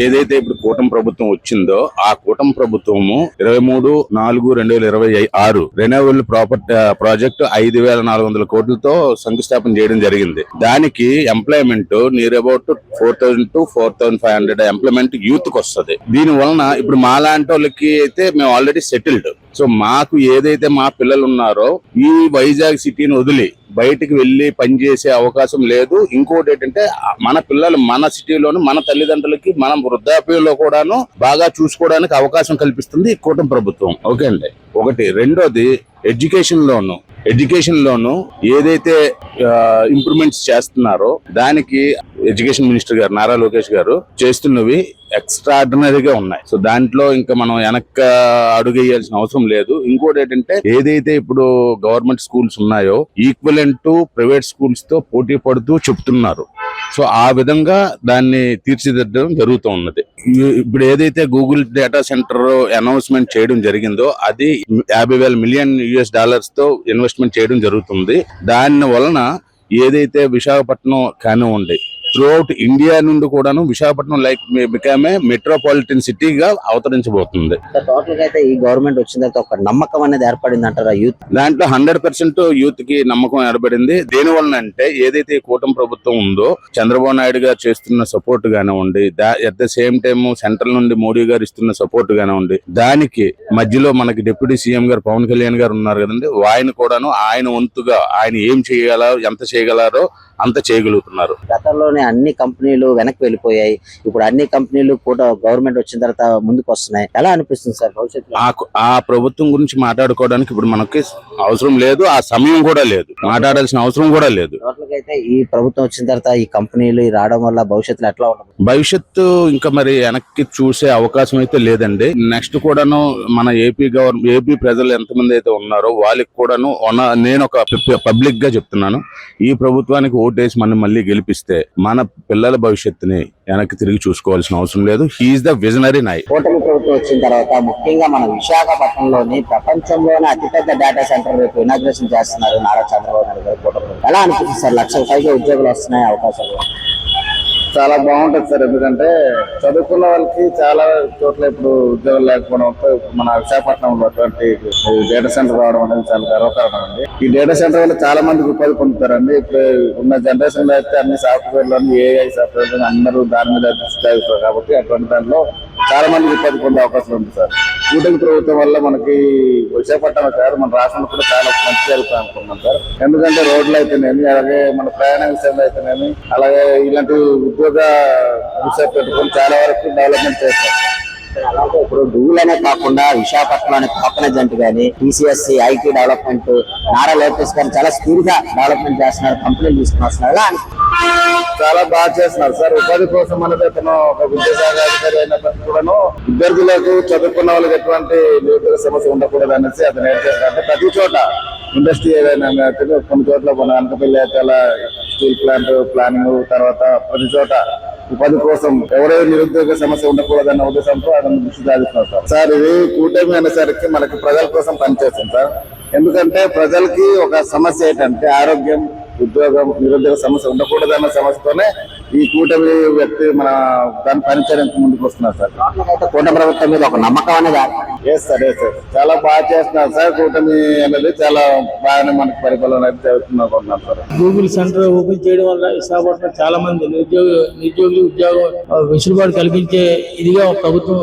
ఏదైతే ఇప్పుడు కూటమి ప్రభుత్వం వచ్చిందో ఆ కూటమి ప్రభుత్వము 23/4/2026 రెన్యూవబుల్ ప్రాజెక్ట్ 5,400 కోట్లతో శంకుస్థాపన చేయడం జరిగింది. దానికి employment near about 4,000 to 4,500 employment youth కి వస్తుంది. దీని వలన ఇప్పుడు మా లాంటి వాళ్ళకి అయితే మేము ఆల్రెడీ సెటిల్డ్. సో మాకు ఏదైతే మా పిల్లలు ఉన్నారో ఈ వైజాగ్ సిటీని వదిలి బయటికి వెళ్లి పనిచేసే అవకాశం లేదు. ఇంకోటి ఏంటంటే మన పిల్లలు మన సిటీలోను మన తల్లిదండ్రులకి మనం వృద్ధాప్యంలో కూడాను బాగా చూసుకోవడానికి అవకాశం కల్పిస్తుంది ఈ కూటమి ప్రభుత్వం. ఓకే అండి. ఒకటి. రెండోది ఎడ్యుకేషన్ లోను ఏదైతే ఇంప్రూవ్మెంట్స్ చేస్తున్నారో దానికి ఎడ్యుకేషన్ మినిస్టర్ గారు నారా లోకేష్ గారు చేస్తున్నవి ఎక్స్ట్రాడినరీగా ఉన్నాయి. సో దాంట్లో ఇంకా మనం వెనక్కి అడుగేయాల్సిన అవసరం లేదు. ఇంకోటి ఏంటంటే ఏదైతే ఇప్పుడు గవర్నమెంట్ స్కూల్స్ ఉన్నాయో ఈక్వలెంట్ టు ప్రైవేట్ స్కూల్స్ తో పోటీ పడుతూ చెప్తున్నారు. సో ఆ విధంగా దాన్ని తీర్చిదిద్దడం జరుగుతూ ఉన్నది. ఇప్పుడు ఏదైతే గూగుల్ డేటా సెంటర్ అనౌన్స్మెంట్ చేయడం జరిగిందో అది $50,000 మిలియన్ తో ఇన్వెస్ట్మెంట్ చేయడం జరుగుతుంది. దాని వలన ఏదైతే విశాఖపట్నం కానివ్వండి త్రూఅవుట్ ఇండియా నుండి కూడాను విశాఖపట్నం బికమ్ ఏ మెట్రోపాలిటన్ సిటీగా అవతరించబోతుంది. టోటల్ గా అయితే ఈ గవర్నమెంట్ వచ్చిన తర్వాత ఒక నమ్మకం అనేది ఏర్పడింది అంటారా యూత్? దాంట్లో 100% యూత్ కి నమ్మకం ఏర్పడింది. దేని వలన అంటే ఏదైతే కూటమి ప్రభుత్వం ఉందో చంద్రబాబు నాయుడు గారు చేస్తున్న సపోర్ట్ గానివ్వండి, at the same time central నుండి మోడీ గారు ఇస్తున్న సపోర్ట్ గానివ్వండి, దానికి మధ్యలో మనకి డిప్యూటీ సీఎం గారు పవన్ కళ్యాణ్ గారు ఉన్నారు కదండి, ఆయన కూడాను ఆయన వంతుగా ఆయన ఏం ఎంత చేయగలరో అంత చేయగలుగుతున్నారు. గతంలోనే అన్ని కంపెనీలు వెనక్కి వెళ్ళిపోయాయి. ఇప్పుడు అన్ని కంపెనీలు కూడా గవర్నమెంట్ వచ్చిన తర్వాత ముందుకు వస్తున్నాయి. ఎలా అనిపిస్తుంది సార్ భవిష్యత్తులో? ఆ ప్రభుత్వం గురించి మాట్లాడుకోవడానికి ఇప్పుడు మనకి అవసరం లేదు, ఆ సమయం కూడా లేదు, మాట్లాడాల్సిన అవసరం కూడా లేదు. అయితే ఈ ప్రభుత్వం వచ్చిన తర్వాత ఈ కంపెనీలు రావడం వల్ల భవిష్యత్తులో ఎట్లా ఉంటుంది? భవిష్యత్తు ఇంకా మరి వెనక్కి చూసే అవకాశం అయితే లేదండి. నెక్స్ట్ కూడాను మన ఏపీ ప్రజలు ఎంతమంది అయితే ఉన్నారో వాళ్ళకి కూడాను నేను ఒక పబ్లిక్ గా చెప్తున్నాను, ఈ ప్రభుత్వానికి ఓటేసి మనం మళ్ళీ గెలిపిస్తే మన పిల్లల భవిష్యత్తుని వెనక్కి తిరిగి చూసుకోవాల్సిన అవసరం లేదు. హీఈస్ ద విజనరీ నాయ్. కూటమి ప్రభుత్వం వచ్చిన తర్వాత ముఖ్యంగా మన విశాఖపట్నంలోని ప్రపంచంలోనే అతిపెద్ద డేటా సెంటర్ రేపు ఇనాగ్రేషన్ చేస్తున్నారు నారా చంద్రబాబు నాయుడు గారు. కూటమి ఎలా అనిపిస్తుంది సార్? 1,00,000 పైగా ఉద్యోగులు వస్తున్నాయి, అవకాశాలు చాలా బాగుంటది సార్. ఎందుకంటే చదువుకున్న వాళ్ళకి చాలా చోట్ల ఇప్పుడు ఉద్యోగాలు లేకపోవడంతో మన విశాఖపట్నంలో అటువంటి డేటా సెంటర్ రావడం అనేది చాలా గర్వకారణం అండి. ఈ డేటా సెంటర్ వల్ల చాలా మందికి ఉపాధి పొందుతారండి. ఇప్పుడు ఉన్న జనరేషన్ లో అయితే అన్ని సాఫ్ట్వేర్లను ఏఐ సాఫ్ట్వేర్ అందరూ దాని మీద దృష్టి అవుతారు కాబట్టి అటువంటి దానిలో చాలా మందికి ఉపాధి పొందే అవకాశం ఉంది సార్. కూటమి ప్రభుత్వం వల్ల మనకి విశాఖపట్నం సార్ మన రాష్ట్రంలో కూడా చాలా మంచి జరుగుతుంది అనుకున్నాం సార్. ఎందుకంటే రోడ్లు అయితేనేమి, అలాగే మన ప్రయాణ విషయంలో అయితేనేమి, అలాగే ఇలాంటి ఉద్యోగ విషయం పెట్టుకొని చాలా వరకు డెవలప్మెంట్ చేస్తారు. అలాగే ఇప్పుడు గూగుల్ అనే కాకుండా విశాఖపట్నంలోని కాకనజెంట్ గానీ TCS IT development Nara Lokesh గారు చాలా స్పీడ్ గా డెవలప్మెంట్ చేస్తున్నారు, కంపెనీలు తీసుకున్నారు. చాలా బాగా చేస్తున్నారు సార్. ఉపాధి కోసం అనేది అతను ఒక విద్యాశాఖాధికారి అయినప్పటికీ కూడాను విద్యార్థులకు చదువుకున్న వాళ్ళకి ఎటువంటి నిరుద్యోగ సమస్య ఉండకూడదు అనేసి అతను ఏం చేస్తారంటే ప్రతి చోట ఇండస్ట్రీ ఏదైనా కొన్ని చోట్ల మన అనకపల్లి అలా స్టీల్ ప్లాంట్ ప్లానింగ్ తర్వాత ప్రతి చోట ఉపాధి కోసం ఎవరైనా నిరుద్యోగ సమస్య ఉండకూడదన్న ఉద్దేశంతో అతను దృష్టి సాధిస్తున్నారు సార్. సార్ ఇది కూటమి అనేసరికి మనకి ప్రజల కోసం పనిచేస్తుంది సార్. ఎందుకంటే ప్రజలకి ఒక సమస్య ఏంటంటే ఆరోగ్యం, ఉద్యోగం, నిరుద్యోగ సమస్య ఉండకూడదన్న సమస్యతోనే ఈ కూటమి వ్యక్తి మన దాన్ని పనిచేయడానికి ముందుకు వస్తున్నారు సార్. కూటమి ప్రభుత్వం మీద ఒక నమ్మకం అనేది సార్ చాలా బాగా చేస్తున్నారు సార్. కూటమి అనేది చాలా బాగానే మనకి పరిపాలన అయితే జరుగుతున్నారు సార్. గూగుల్ సెంటర్ ఓపెన్ చేయడం వల్ల విశాఖపట్నం చాలా మంది నిరుద్యోగులు ఉద్యోగం వెసులుబాటు కల్పించే ఇదిగా ప్రభుత్వం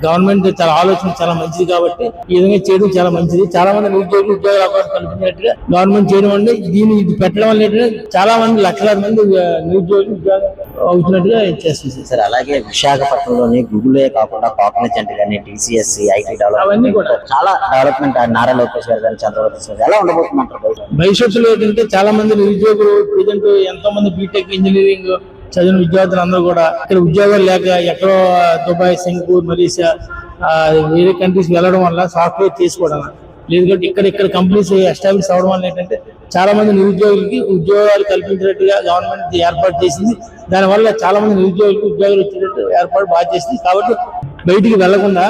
గవర్నమెంట్ చాలా ఆలోచన చాలా మంచిది కాబట్టి ఈ విధంగా చేయడం చాలా మంచిది. చాలా మంది నిరుద్యోగులు ఉద్యోగ అవకాశం కల్పించినట్టుగా గవర్నమెంట్ చేయడం వల్ల ఇది పెట్టడం వల్ల చాలా మంది లక్షలాది మంది నిరుద్యోగులు ఉద్యోగం అవుతున్నట్టుగా చేస్తుంది సార్. అలాగే విశాఖపట్నంలోని గూగులే కాకుండా కాకనజెంట్ కానీ టీసీఎస్ ఐటీ డెవలప్మెంట్ కూడా చాలా డెవలప్మెంట్ నారా లోకేష్ గారు కానీ చంద్రబాబు ఎలా ఉండబోతుందంటారు భవిష్యత్తులో? ఏంటంటే చాలా మంది నిరుద్యోగులు ప్రజెంట్ ఎంతో మంది బీటెక్ ఇంజనీరింగ్ చదివిన విద్యార్థులు అందరూ కూడా ఇక్కడ ఉద్యోగాలు లేక ఎక్కడో దుబాయ్, సింగపూర్, మలేషియా వేరే కంట్రీస్ వెళ్ళడం వల్ల సాఫ్ట్వేర్ చేసుకోవడం లేదు కాబట్టి ఇక్కడ కంపెనీస్ ఎస్టాబ్లిష్ అవడం వల్ల ఏంటంటే చాలా మంది నిరుద్యోగులకి ఉద్యోగాలు కల్పించినట్టుగా గవర్నమెంట్ ఏర్పాటు చేసింది. దానివల్ల చాలా మంది నిరుద్యోగులకు ఉద్యోగాలు వచ్చేటట్టు ఏర్పాటు బాగా చేసింది. కాబట్టి బయటికి వెళ్లకుండా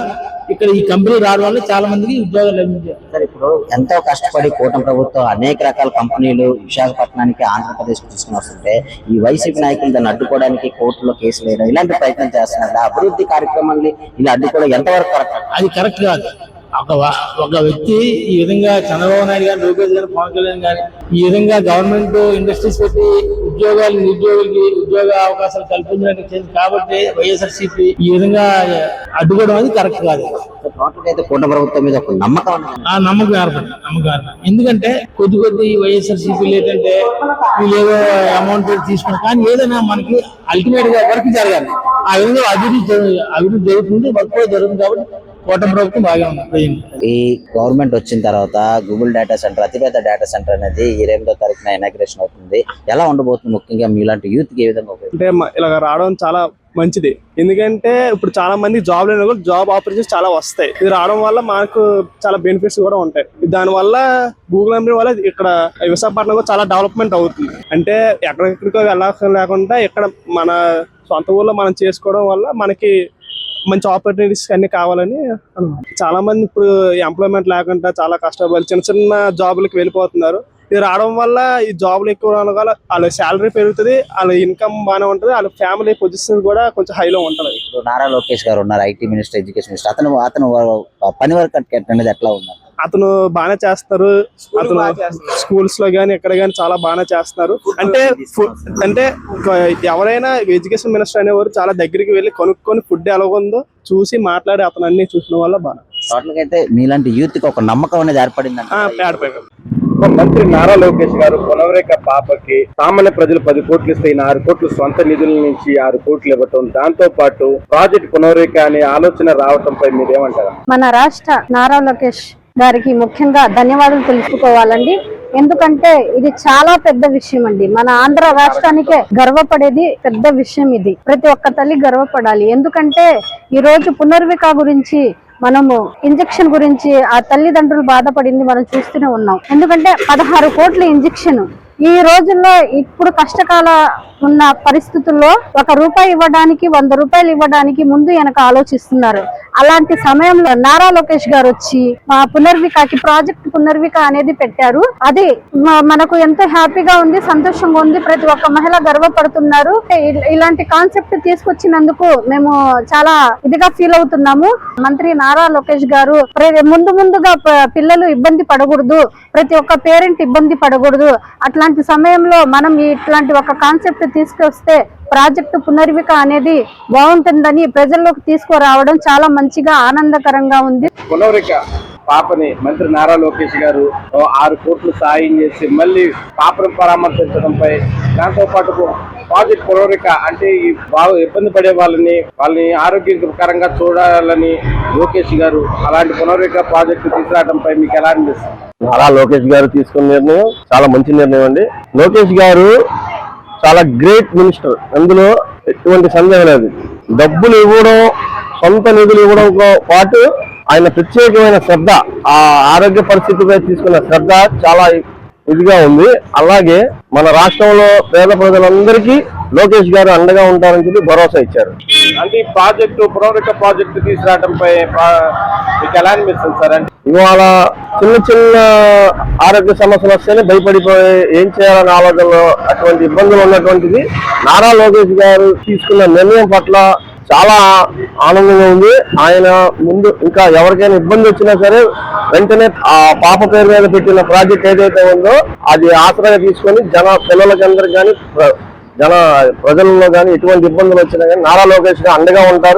ఇక్కడ ఈ కంపెనీ రావడం వల్ల చాలా మందికి ఉద్యోగాలు లభించాయి. సార్ ఇప్పుడు ఎంతో కష్టపడి కూటమి ప్రభుత్వం అనేక రకాల కంపెనీలు విశాఖపట్నానికి ఆంధ్రప్రదేశ్ తీసుకుని వస్తుంటే ఈ వైసీపీ నాయకులు దాన్ని అడ్డుకోవడానికి కోర్టులో కేసులు వేయడం ఇలాంటి ప్రయత్నం చేస్తున్నారు. అభివృద్ధి కార్యక్రమాన్ని ఇలా అడ్డుకోవడం ఎంతవరకు కరెక్ట్? అది కరెక్ట్ కాదు. ఒక వ్యక్తి ఈ విధంగా చంద్రబాబు నాయుడు గారు, లోకేష్ గారు, పవన్ కళ్యాణ్ గారు ఈ విధంగా గవర్నమెంట్ ఇండస్ట్రీస్ పెట్టి నిరుద్యోగులకి ఉద్యోగ అవకాశాలు కల్పించడానికి కాబట్టి వైఎస్ఆర్సీపీ ఈ విధంగా అడ్డుకోవడం అనేది కరెక్ట్ కాదు. అయితే కూటమి ప్రభుత్వం మీద ఒక నమ్మకం ఆ నమ్మకం ఏర్పడింది. ఎందుకంటే కొద్ది వైఎస్ఆర్సీపీ ఏంటంటే వీళ్ళు ఏదో అమౌంట్ తీసుకున్నారు, కానీ ఏదైనా మనకి అల్టిమేట్ గా వర్క్ జరగాలి. ఆ విధంగా అభివృద్ధి జరుగుతుంది, వర్క్ కూడా జరుగుతుంది. కాబట్టి కూటమి ప్రభుత్వం బాగా ఉంది. ఈ గవర్నమెంట్ వచ్చిన తర్వాత గూగుల్ డేటా సెంటర్, అతిపెద్ద డేటా సెంటర్ అనేది 28వ తారీఖున ఇనాగ్రేషన్ అవుతుంది. ఎలా ఉండబోతుంది? ముఖ్యంగా మీలాంటి యూత్ కి ఏ విధంగా అంటే ఇలా రావడం చాలా మంచిది. ఎందుకంటే ఇప్పుడు చాలా మంది జాబ్ లేని వాళ్ళు జాబ్ ఆపర్చునిటీస్ చాలా వస్తాయి. ఇది రావడం వల్ల మనకు చాలా బెనిఫిట్స్ కూడా ఉంటాయి. దాని వల్ల గూగుల్ కంపెనీ వల్ల ఇక్కడ విశాఖపట్నం కూడా చాలా డెవలప్మెంట్ అవుతుంది. అంటే ఎక్కడెక్కడికో వెళ్ళాల్సిన లేకుండా ఇక్కడ మన సొంత ఊర్లో మనం చేసుకోవడం వల్ల మనకి మంచి ఆపర్చునిటీస్ అన్ని కావాలని చాలా మంది ఇప్పుడు ఎంప్లాయ్మెంట్ లేకుండా చాలా కష్టపడి చిన్న చిన్న జాబులకు వెళ్ళిపోతున్నారు. ఇది రావడం వల్ల ఈ జాబులు ఎక్కువ రావడం వల్ల వాళ్ళ శాలరీ పెరుగుతుంది, వాళ్ళ ఇన్కమ్ బాగానే ఉంటుంది, వాళ్ళ ఫ్యామిలీ పొజిషన్ కూడా కొంచెం హైలో ఉంటుంది. ఇప్పుడు నారా లోకేష్ గారు ఉన్నారు, ఐటీ మినిస్టర్, ఎడ్యుకేషన్ మినిస్టర్. అతను పని వర్క్ అనేది ఎట్లా ఉన్నారు? అతను బాగానే చేస్తారు. అతను స్కూల్స్ లో గానీ ఎక్కడ గానీ చాలా బాగానే చేస్తున్నారు. అంటే ఎవరైనా ఎడ్యుకేషన్ మినిస్టర్ అనేవారు చాలా దగ్గరికి వెళ్ళి కొనుక్కొని ఫుడ్ ఎలా ఉందో చూసి మాట్లాడి అతను అన్ని చూసిన వల్ల బాగా అయితే మీలాంటి యూత్ కి ఒక నమ్మకం అనేది ఏర్పడింది. మంత్రి నారా లోకేష్ గారు పునవరేఖ పాపకి సామాన్య ప్రజలు 10 కోట్లు ఇస్తే 6 కోట్లు సొంత నిధుల నుంచి 6 కోట్లు ఇవ్వటం, దాంతో పాటు ప్రాజెక్ట్ పునవరేఖ అనే ఆలోచన రావటంపై మీరేమంటారు? మన రాష్ట్ర నారా లోకేష్ గారికి ముఖ్యంగా ధన్యవాదాలు తెలుసుకోవాలండి. ఎందుకంటే ఇది చాలా పెద్ద విషయం అండి. మన ఆంధ్ర రాష్ట్రానికే గర్వపడేది పెద్ద విషయం. ఇది ప్రతి ఒక్క తల్లి గర్వపడాలి. ఎందుకంటే ఈ రోజు పునర్విక గురించి మనము ఇంజెక్షన్ గురించి ఆ తల్లిదండ్రులు బాధపడింది మనం చూస్తూనే ఉన్నాం. ఎందుకంటే 16 కోట్ల ఇంజెక్షన్ ఈ రోజుల్లో ఇప్పుడు కష్టకాల ఉన్న పరిస్థితుల్లో ₹1 ఇవ్వడానికి 100 రూపాయలు ఇవ్వడానికి ముందు వెనక ఆలోచిస్తున్నారు. అలాంటి సమయంలో నారా లోకేష్ గారు వచ్చి మా పునర్వికకి ప్రాజెక్ట్ పునర్విక అనేది పెట్టారు. అది మనకు ఎంతో హ్యాపీగా ఉంది, సంతోషంగా ఉంది. ప్రతి ఒక్క మహిళ గర్వపడుతున్నారు. ఇలాంటి కాన్సెప్ట్ తీసుకొచ్చినందుకు మేము చాలా ఇదిగా ఫీల్ అవుతున్నాము. మంత్రి నారా లోకేష్ గారు ముందుగా పిల్లలు ఇబ్బంది పడకూడదు, ప్రతి ఒక్క పేరెంట్ ఇబ్బంది పడకూడదు. అట్లాంటి సమయంలో మనం ఇట్లాంటి ఒక కాన్సెప్ట్ తీసుకొస్తే ప్రాజెక్టు పునర్విక అనేది బాగుంటుందని ప్రజల్లోకి తీసుకురావడం చాలా మంచిగా ఆనందకరంగా ఉంది. పునవరేఖ పాపని మంత్రి నారా లోకేష్ గారు 6 కోట్లు సాయం చేసి మళ్ళీ పాపను పరామర్శించడంపై, దాంతో పాటు ప్రాజెక్ట్ పునవరేఖ అంటే ఈ బాగా ఇబ్బంది పడే వాళ్ళని ఆరోగ్యకరంగా చూడాలని లోకేష్ గారు అలాంటి పునవరేఖ ప్రాజెక్టు తీసుకురావడంపై మీకు ఎలా అనిపిస్తుంది? నారా లోకేష్ గారు తీసుకున్న నిర్ణయం చాలా మంచి నిర్ణయం అండి. లోకేష్ గారు చాలా గ్రేట్ మినిస్టర్, అందులో ఎటువంటి సందేహం లేదు. డబ్బులు ఇవ్వడం, సొంత నిధులు ఇవ్వడంతో పాటు ఆయన ప్రత్యేకమైన శ్రద్ధ, ఆ ఆరోగ్య పరిస్థితిపై తీసుకున్న శ్రద్ధ చాలా ఇదిగా ఉంది. అలాగే మన రాష్ట్రంలో పేద ప్రజలందరికీ లోకేష్ గారు అండగా ఉంటారని చెప్పి భరోసా ఇచ్చారు. అంటే ఈ ప్రాజెక్టు పునవరేఖ ప్రాజెక్టు తీసుకురావడంపై మీకు ఎలా అనిపిస్తుంది సార్? అంటే ఇవాళ చిన్న ఆరోగ్య సమస్యలు వస్తేనే భయపడిపోయి ఏం చేయాలని ఆలోచనలో అటువంటి ఇబ్బందులు ఉన్నటువంటిది నారా లోకేష్ గారు తీసుకున్న నిర్ణయం పట్ల చాలా ఆనందంగా ఉంది. ఆయన ముందు ఇంకా ఎవరికైనా ఇబ్బంది వచ్చినా సరే వెంటనే ఆ పాప పేరు మీద పెట్టిన ప్రాజెక్ట్ ఏదైతే ఉందో అది ఆసరాగా తీసుకొని పిల్లలకి అందరికి కానీ ప్రజల్లో కానీ ఎటువంటి ఇబ్బందులు వచ్చినా కానీ నారా లోకేష్ గారు అండగా ఉంటారు.